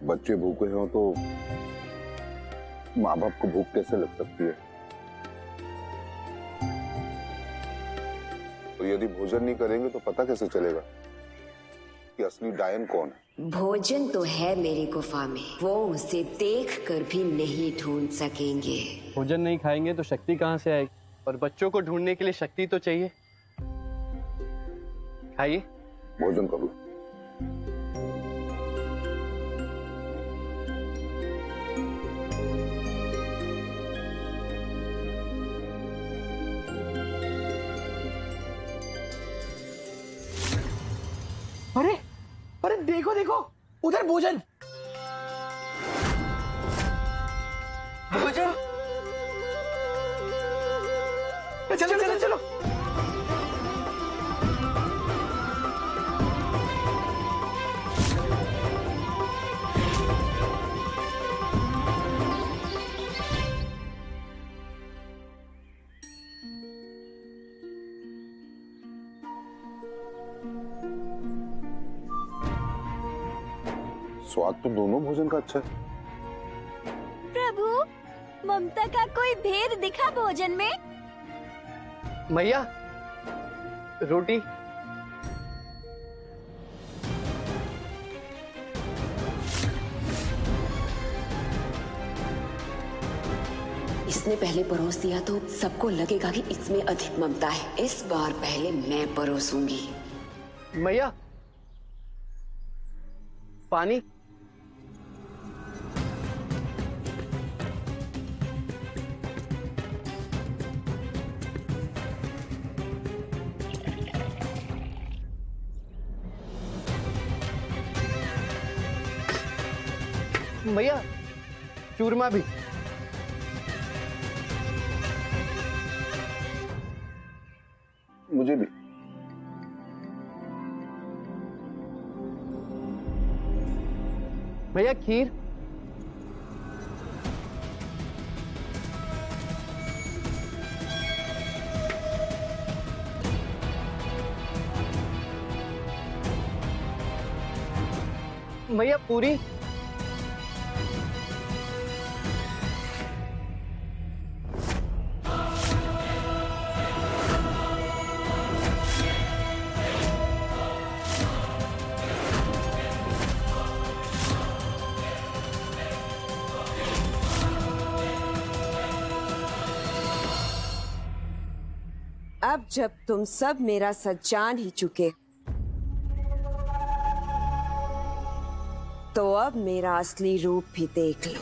बच्चे भूखे हों तो माँ बाप को भूख कैसे लग सकती है? तो यदि भोजन नहीं करेंगे तो पता कैसे चलेगा कि असली डायन कौन है? भोजन तो है मेरी गुफा में, वो उसे देख कर भी नहीं ढूंढ सकेंगे। भोजन नहीं खाएंगे तो शक्ति कहाँ से आएगी? और बच्चों को ढूंढने के लिए शक्ति तो चाहिए। खाइए। भोजन कर लो। अरे अरे देखो देखो उधर भोजन। भोजन चलो चलो चलो। स्वाद तो दोनों भोजन का अच्छा है। प्रभु, ममता का कोई भेद दिखा भोजन में? मैया, रोटी। इसने पहले परोस दिया तो सबको लगेगा कि इसमें अधिक ममता है। इस बार पहले मैं परोसूंगी। मैया, पानी। भैया, चूरमा भी। मुझे भी। भैया, खीर। भैया, पूरी। अब जब तुम सब मेरा सच जान ही चुके तो अब मेरा असली रूप भी देख लो।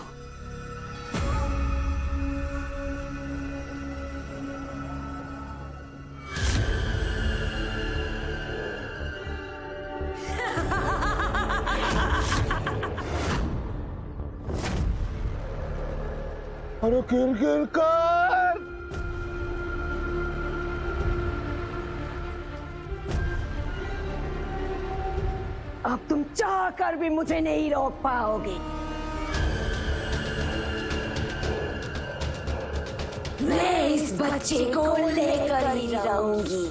अरे गिर कर। अब तुम चाह कर भी मुझे नहीं रोक पाओगे। मैं इस बच्चे को लेकर ही रहूंगी।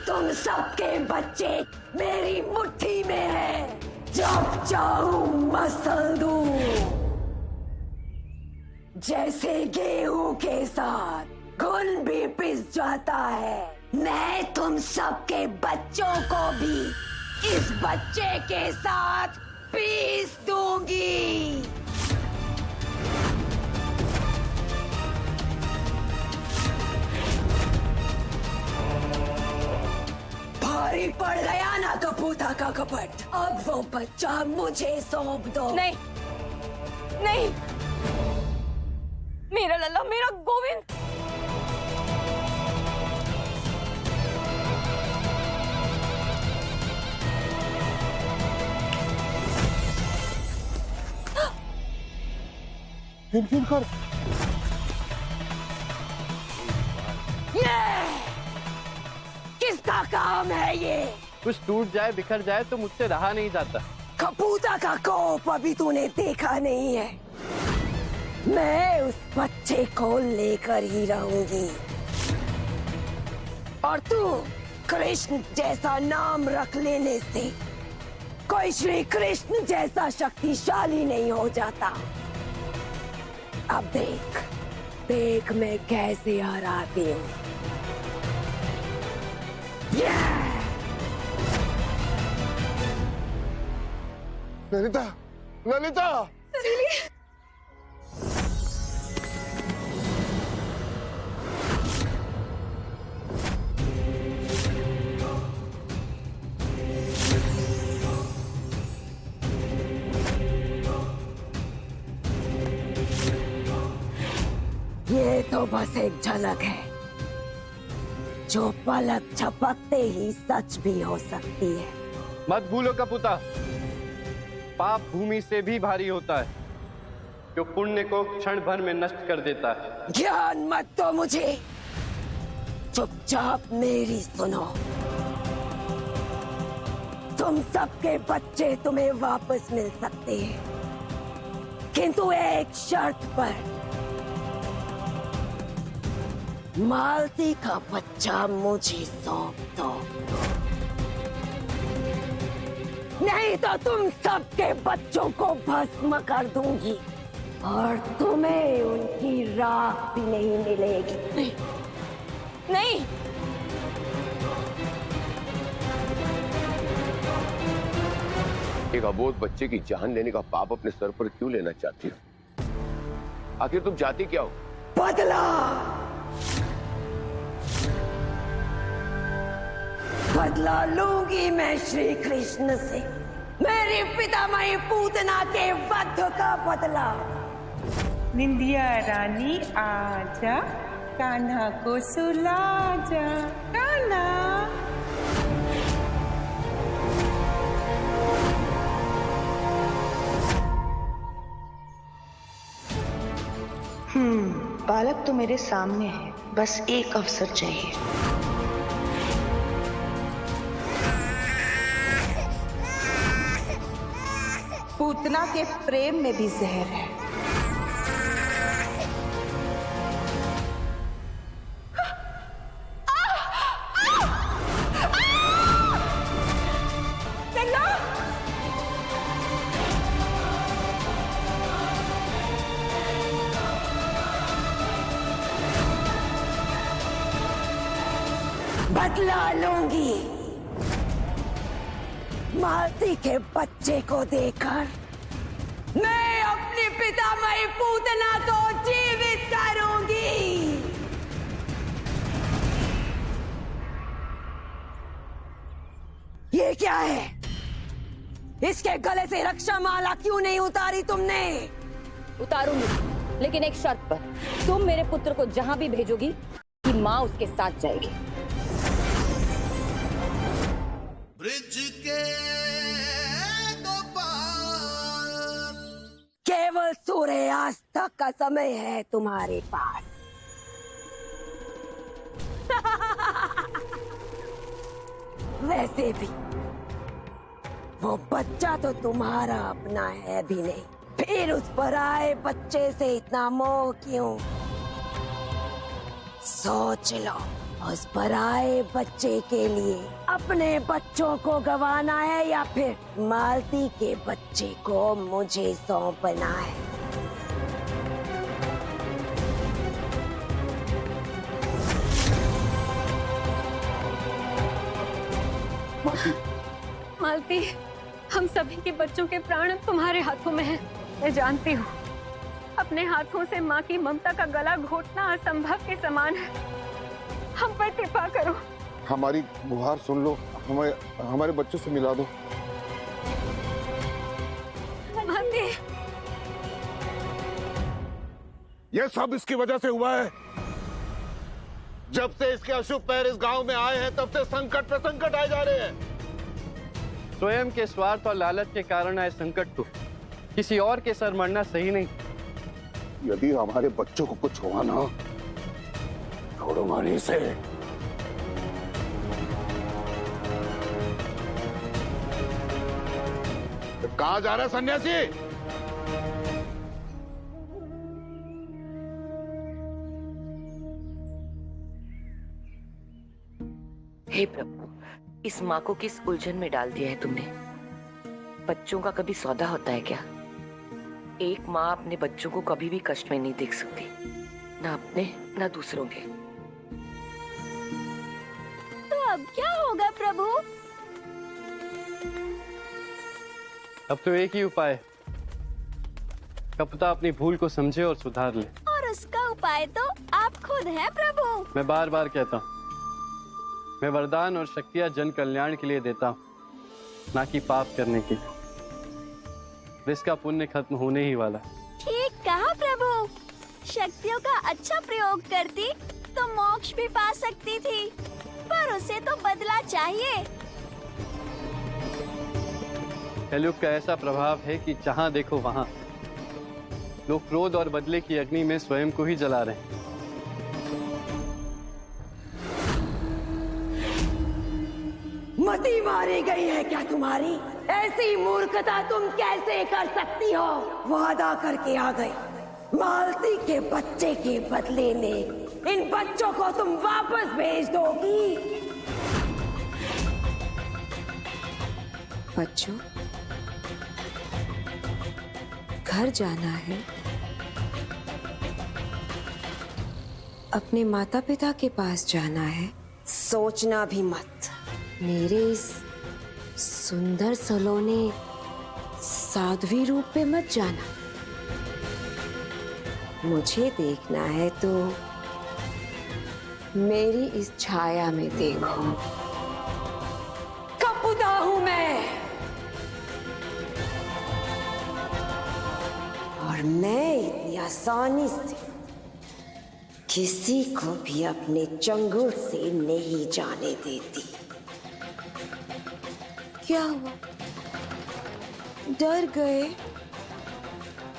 तुम सबके बच्चे मेरी मुट्ठी में हैं। जब चाहूं मसल दूं, जैसे गेहूं के साथ घुल भी पिस जाता है। मैं तुम सबके बच्चों को भी इस बच्चे के साथ पीस दूंगी। भारी पड़ गया ना कपूता का कपट। अब वो बच्चा मुझे सौंप दो। नहीं, नहीं, मेरा लल्ला, मेरा गोविंद। गिर कर। ये किसका काम है ये? कुछ टूट जाए, बिखर जाए तो मुझसे रहा नहीं जाता। कपूता का कोप अभी तूने देखा नहीं है। मैं उस बच्चे को लेकर ही रहूंगी। और तू कृष्ण जैसा नाम रख लेने से कोई श्री कृष्ण जैसा शक्तिशाली नहीं हो जाता। अब देख देख मैं कैसे हराती हूँ। ललिता, ललिता! ये तो बस एक झलक है जो पलक झपकते ही सच भी हो सकती है। मत भूलो कपूता, पाप भूमि से भी भारी होता है जो पुण्य को क्षण भर में नष्ट कर देता है। ज्ञान मत दो मुझे, चुपचाप मेरी सुनो। तुम सबके बच्चे तुम्हें वापस मिल सकते हैं, किंतु एक शर्त पर। मालती का बच्चा मुझे सौंप दो, नहीं तो तुम सबके बच्चों को भस्म कर दूंगी और तुम्हें उनकी राख भी नहीं मिलेगी। नहीं, एक अबोध बच्चे की जान लेने का पाप अपने सर पर क्यों लेना चाहती हो? आखिर तुम चाहती क्या हो? बदला, बदला लूंगी मैं श्री कृष्ण से, मेरी पितामही पूतना के वध का बदला। निंदिया रानी आजा, कान्हा को सुला जा, कान्हा। बालक तो मेरे सामने है, बस एक अवसर चाहिए। पूतना के प्रेम में भी जहर है। बदला लूंगी। मालती के बच्चे को देकर मैं अपनी पितामही पूतना को जीवित करूंगी। ये क्या है? इसके गले से रक्षा माला क्यों नहीं उतारी तुमने? उतारूंगी, लेकिन एक शर्त पर। तुम मेरे पुत्र को जहां भी भेजोगी कि माँ उसके साथ जाएगी। ब्रिज के दो पार। केवल सूर्यास्त तक का समय है तुम्हारे पास। वैसे भी वो बच्चा तो तुम्हारा अपना है भी नहीं, फिर उस पर आए बच्चे से इतना मोह क्यों? सोच लो, उस पर आए बच्चे के लिए अपने बच्चों को गंवाना है या फिर मालती के बच्चे को मुझे सौंपना है? मालती, हम सभी के बच्चों के प्राण तुम्हारे हाथों में हैं। मैं जानती हूँ, अपने हाथों से माँ की ममता का गला घोटना असंभव के समान है। हम पर कृपा करो। हमारी गुहार सुन लो, हमारे बच्चों से मिला दो। मालती, ये सब इसकी वजह से हुआ है। जब से इसके अशुभ पैर इस गांव में आए हैं, तब से संकट पे संकट आए जा रहे हैं। स्वयं के स्वार्थ और लालच के कारण आए संकट को किसी और के सर मरना सही नहीं। यदि हमारे बच्चों को कुछ हुआ ना, छोड़ूंगा नहीं से। कहाँ जा रहा है सन्यासी? हे प्रभु, इस माँ को किस उलझन में डाल दिया है तुमने? बच्चों का कभी सौदा होता है क्या? एक माँ अपने बच्चों को कभी भी कष्ट में नहीं देख सकती, ना अपने ना दूसरों के। तो अब क्या होगा प्रभु? अब तो एक ही उपाय है, कपुता अपनी भूल को समझे और सुधार ले। और उसका उपाय तो आप खुद हैं प्रभु। मैं बार बार कहता हूँ, मैं वरदान और शक्तियां जन कल्याण के लिए देता हूँ, ना कि पाप करने के लिए। इसका पुण्य खत्म होने ही वाला। ठीक कहा प्रभु। शक्तियों का अच्छा प्रयोग करती तो मोक्ष भी पा सकती थी, पर उसे तो बदला चाहिए। कलयुग का ऐसा प्रभाव है कि जहाँ देखो वहाँ लोग क्रोध और बदले की अग्नि में स्वयं को ही जला रहे हैं। मती मारी गई है क्या तुम्हारी? ऐसी मूर्खता तुम कैसे कर सकती हो? वादा करके आ गई, मालती के बच्चे के बदले में इन बच्चों को तुम वापस भेज दोगी। बच्चों, घर जाना है, अपने माता पिता के पास जाना है। सोचना भी मत, मेरे इस सुंदर सलोने साध्वी रूप पे मत जाना। मुझे देखना है तो मेरी इस छाया में देखो। कपुता हूं मैं, और मैं इतनी आसानी से किसी को भी अपने चंगुल से नहीं जाने देती। क्या हुआ? डर गए?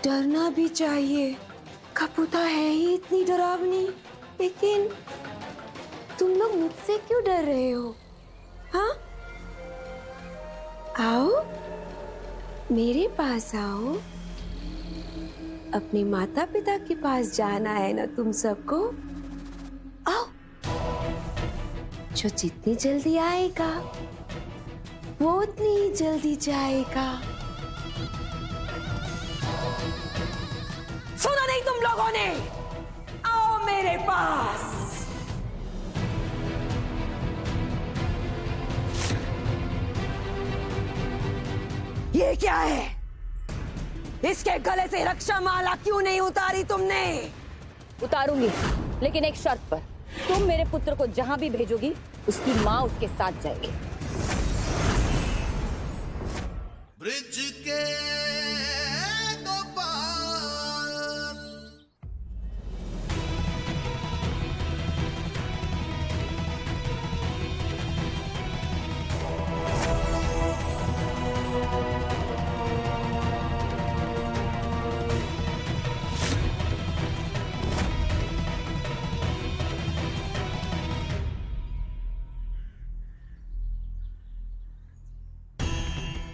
डरना भी चाहिए, कपुता है ही इतनी डरावनी। लेकिन तुम लोग मुझसे क्यों डर रहे हो? हाँ, आओ मेरे पास आओ। अपने माता पिता के पास जाना है ना तुम सबको? आओ, जो जितनी जल्दी आएगा वो उतनी ही जल्दी जाएगा। सुना नहीं तुम लोगों ने? आओ मेरे पास। ये क्या है? इसके गले से रक्षा माला क्यों नहीं उतारी तुमने? उतारूंगी, लेकिन एक शर्त पर। तुम मेरे पुत्र को जहां भी भेजोगी, उसकी माँ उसके साथ जाएगी। ब्रिज के दो पार।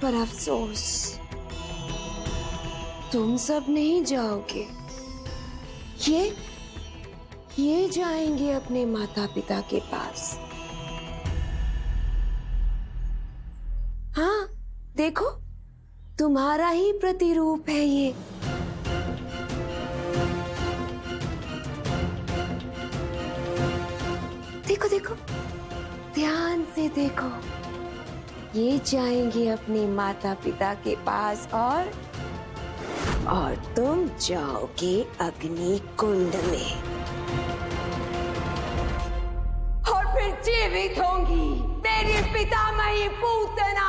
पर अफसोस, तुम सब नहीं जाओगे। ये जाएंगे अपने माता पिता के पास। हाँ, देखो, तुम्हारा ही प्रतिरूप है ये। देखो देखो, ध्यान से देखो। ये जाएंगे अपने माता पिता के पास और तुम जाओगे अग्नि कुंड में और फिर जीवित होंगी मेरी पितामही पूतना।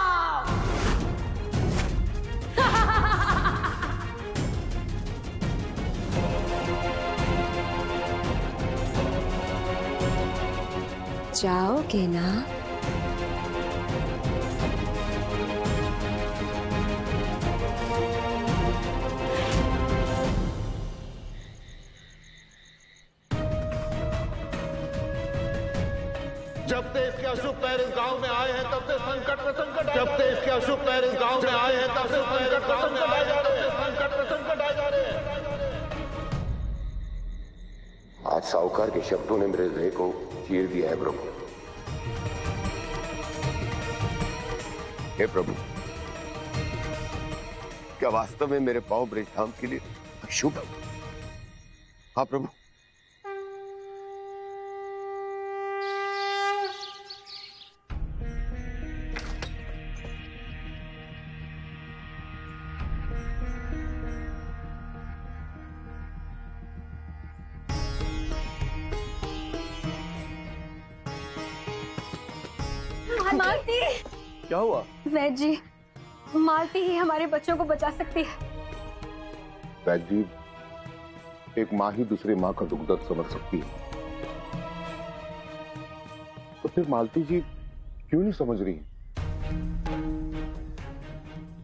जाओगे ना? जब से इसके अशुभ पैर इस गांव में आए हैं तब से संकट पे संकट। जब से इसके अशुभ पैर इस गांव में आए हैं तब से संकट पे संकट आ जा रहे हैं। संकट पे संकट आ जा रहे हैं। आज साहूकार के शब्दों ने मेरे हृदय को चीर दिया है प्रभु। हे प्रभु, क्या वास्तव में मेरे पांव ब्रजधाम के लिए अशुभ? हाँ प्रभु। मालती, क्या हुआ? वैद्य जी, मालती ही हमारे बच्चों को बचा सकती है। वैद्य जी, एक माँ ही दूसरी माँ का दुख दर्द समझ सकती है, तो फिर मालती जी क्यों नहीं समझ रही?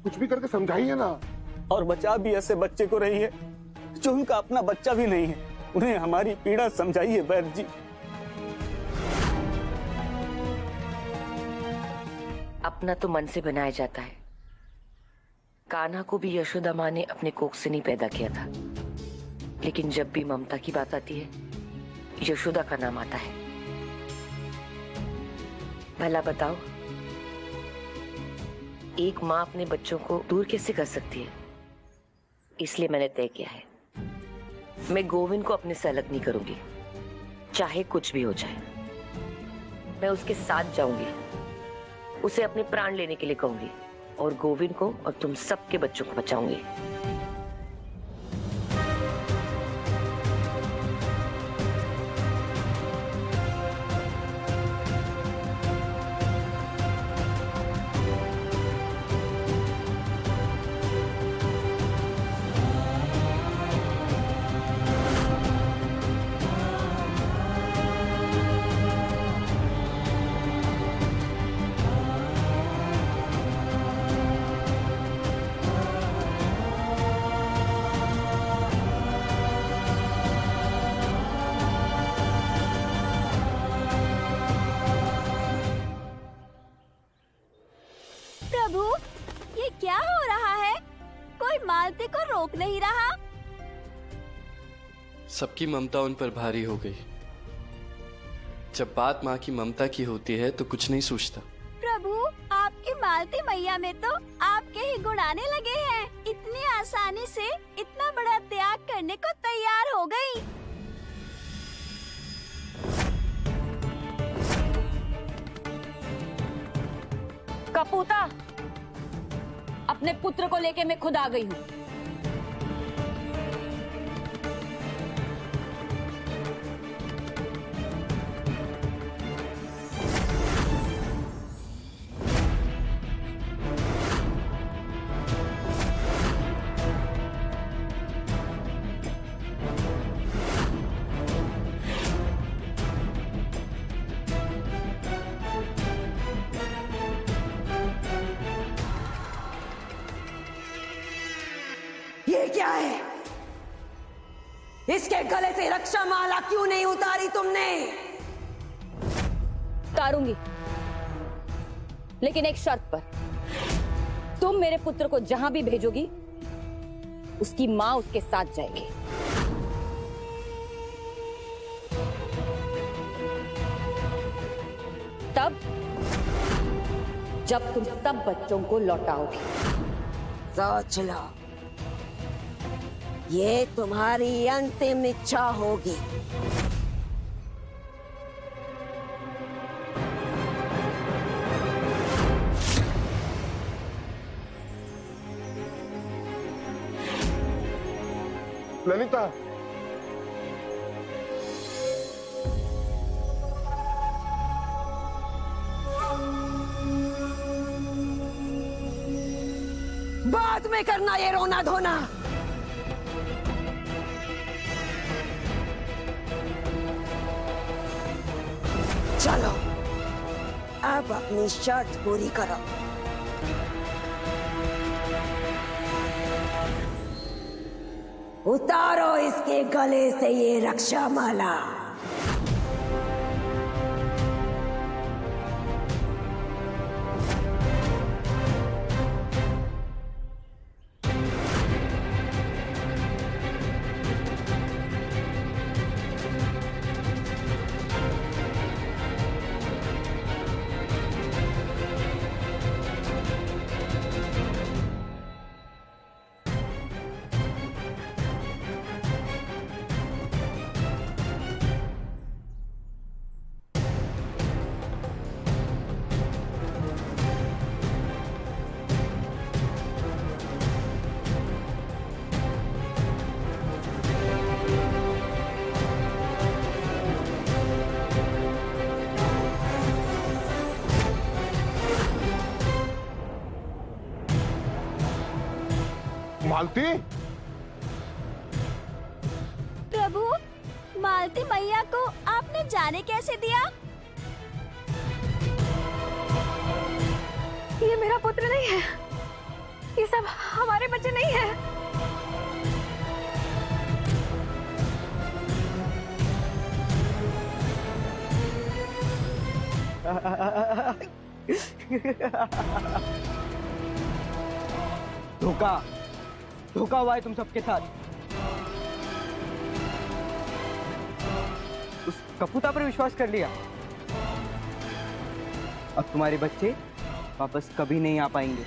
कुछ भी करके समझाइए ना। और बचा भी ऐसे बच्चे को रही है जो उनका अपना बच्चा भी नहीं है। उन्हें हमारी पीड़ा समझाइए वैद्य जी। अपना तो मन से बनाया जाता है। कान्हा को भी यशोदा माँ ने अपने कोख से नहीं पैदा किया था, लेकिन जब भी ममता की बात आती है यशोदा का नाम आता है। भला बताओ, एक माँ अपने बच्चों को दूर कैसे कर सकती है? इसलिए मैंने तय किया है, मैं गोविंद को अपने से अलग नहीं करूंगी, चाहे कुछ भी हो जाए। मैं उसके साथ जाऊंगी, उसे अपने प्राण लेने के लिए कहूंगी और गोविंद को और तुम सबके बच्चों को बचाऊंगी। प्रभु, ये क्या हो रहा है? कोई मालती को रोक नहीं रहा। सबकी ममता उन पर भारी हो गई। जब बात माँ की ममता की होती है तो कुछ नहीं सूझता। प्रभु, आपकी मालती मैया में तो आपके ही गुण आने लगे हैं। इतनी आसानी से इतना बड़ा त्याग करने को तैयार हो गई। कपूता, अपने पुत्र को लेके मैं खुद आ गई हूँ। ये क्या है? इसके गले से रक्षा माला क्यों नहीं उतारी तुमने? उतारूंगी, लेकिन एक शर्त पर। तुम मेरे पुत्र को जहां भी भेजोगी, उसकी मां उसके साथ जाएगी। तब जब तुम सब बच्चों को लौटाओगी। सोच लो, ये तुम्हारी अंतिम इच्छा होगी। ललिता, बाद में करना ये रोना धोना। चलो, अब अपनी शर्त पूरी करो। उतारो इसके गले से ये रक्षा माला। मालती, प्रभु, मालती मैया को आपने जाने कैसे दिया? ये मेरा पुत्र नहीं है, ये सब हमारे बच्चे नहीं है। धोखा धोखा हुआ है तुम सबके साथ। उस कपूता पर विश्वास कर लिया। अब तुम्हारे बच्चे वापस कभी नहीं आ पाएंगे।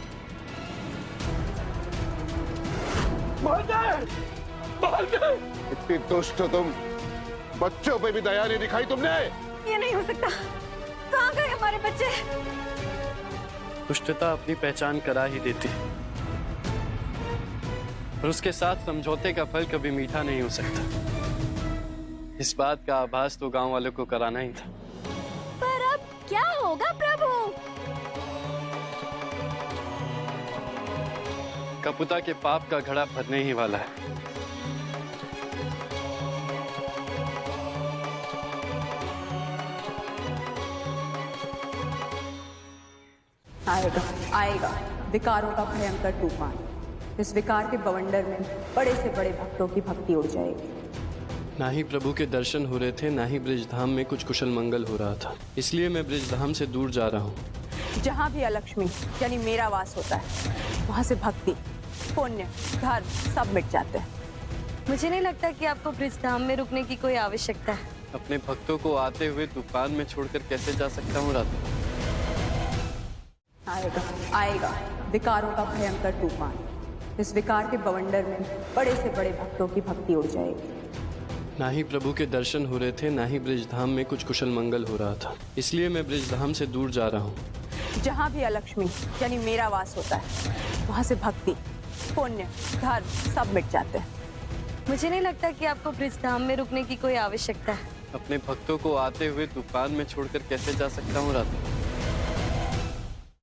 इतनी दुष्ट हो तुम, बच्चों पे भी दया नहीं दिखाई तुमने। ये नहीं हो सकता, कहाँ गए हमारे बच्चे? दुष्टता अपनी पहचान करा ही देती, और उसके साथ समझौते का फल कभी मीठा नहीं हो सकता। इस बात का आभास तो गांव वालों को कराना ही था। पर अब क्या होगा प्रभु? कपूता के पाप का घड़ा भरने ही वाला है। आएगा आएगा विकारों का भयंकर तूफान। इस विकार के बवंडर में बड़े से बड़े भक्तों की भक्ति उड़ जाएगी। ना ही प्रभु के दर्शन हो रहे थे, ना ही ब्रिजधाम में कुछ कुशल मंगल हो रहा था। इसलिए मैं ब्रिजधाम से दूर जा रहा हूँ। जहाँ भी अलक्ष्मी यानी मेरा वास होता है, वहाँ से भक्ति, पुण्य, धर्म सब मिट जाते हैं। मुझे नहीं लगता कि आपको ब्रिजधाम में रुकने की कोई आवश्यकता है। अपने भक्तों को आते हुए तूफान में छोड़कर कैसे जा सकता हूँ राधा? आएगा आएगा विकारों का भयंकर तूफान। इस विकार के बवंडर में बड़े से बड़े भक्तों की भक्ति उड़ जाएगी। ना ही प्रभु के दर्शन हो रहे थे, ना ही ब्रिजधाम में कुछ कुशल मंगल हो रहा था। इसलिए मैं ब्रिजधाम से दूर जा रहा हूँ। जहाँ भी अलक्ष्मी यानी मेरा वास होता है, वहाँ से भक्ति, पुण्य, धर्म सब मिट जाते हैं। मुझे नहीं लगता कि आपको ब्रिजधाम में रुकने की कोई आवश्यकता है। अपने भक्तों को आते हुए तूफान में छोड़कर कैसे जा सकता हूँ राधा?